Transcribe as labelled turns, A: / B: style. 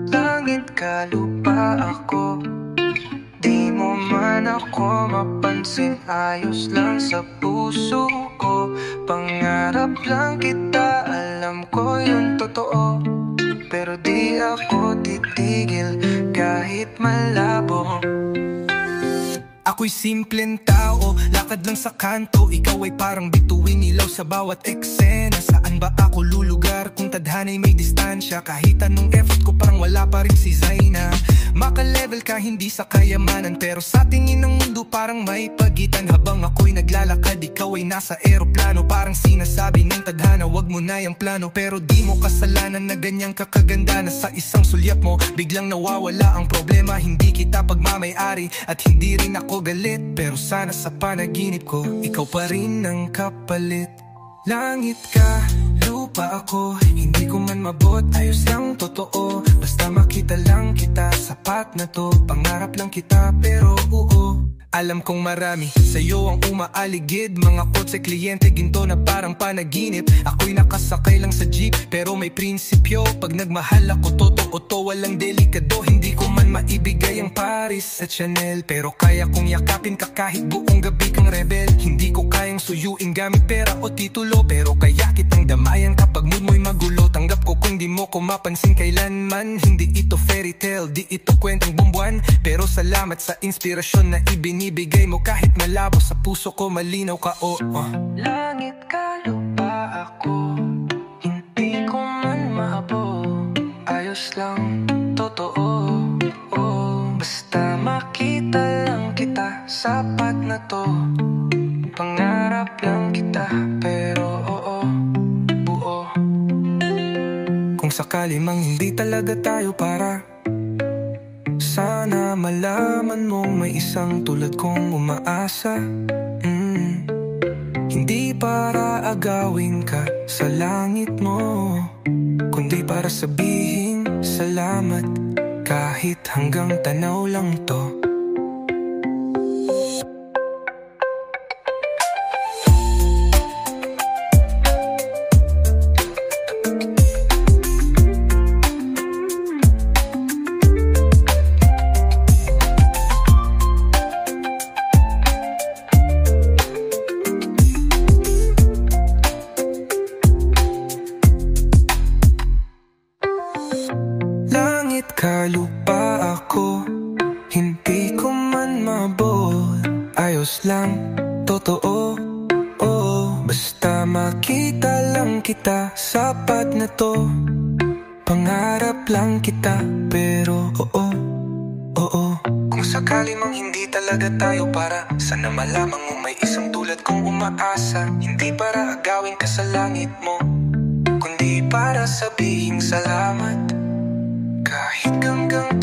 A: Langit ka, lupa ako. Di mo man ako mapansin, ayos lang sa puso ko. Pangarap lang kita, alam ko yun totoo. Pero di ako titigil kahit malabo. Ako'y simpleng tao, lakad lang sa kanto. Ikaw ay parang bituin ilaw sa bawat eksena. Saan ba ako lulugar kung tadhana'y may distansya? Kahit anong effort ko parang wala pa rin si Zaina. Maka-level ka hindi sa kayamanan, pero sa tingin ng mundo parang may pagitan. Habang ako'y naglalakad, ikaw ay nasa eroplano. Parang sinasabi ng tadhana, wag mo na yung plano. Pero di mo kasalanan na ganyang kakaganda, na sa isang sulyap mo biglang nawawala ang problema. Hindi kita pagmamay-ari at hindi rin ako galit, pero sana sa panaginip ko ikaw pa rin ang kapalit. Langit ka, lupa ako. Hindi ko man mabot, ayos lang totoo. Basta makita lang kita, sapat na to. Pangarap lang kita, pero oo. Alam kong marami sa'yo ang umaaligid. Mga kotse, kliyente, ginto na parang panaginip. Ako'y nakasakay lang sa jeep, pero may prinsipyo. Pag nagmahal ako, totoo to, walang delikado. Hindi ko man maibigay ang Paris at Chanel, pero kaya kong yakapin ka kahit buong gabi kang rebel. Hindi ko kayang suyuin gamit pera o titulo, pero kaya kitang damayan kapag mood mo'y magulo. Tanggap ko kung di mo ko mapansin kailanman. Hindi ito fairy tale, di ito kwentang bumbuan, pero salamat sa inspirasyon na ibinibigay mo. Kahit malabo sa puso ko, malinaw ka, oo. Langit ka, lupa ako. Hindi ko man maabot, ayos lang, totoo. Basta makita lang kita, sapat na to. Pangarap lang kita, pero oo, buo. Kung sakali mang hindi talaga tayo para, sana malaman mong may isang tulad kong umaasa. Hindi para agawin ka sa langit mo, kundi para sabihin salamat. Kahit hanggang tanaw lang to. Langit ka, lupa ako. Hindi ko man mabot, ayos lang, totoo. Basta makita lang kita, sapat na to. Pangarap lang kita, pero oo. Kung sakali mang hindi talaga tayo para, sana malamang mo may isang tulad kong umaasa. Hindi para agawin ka sa langit mo, kundi para sabihin salamat. Kahit hanggang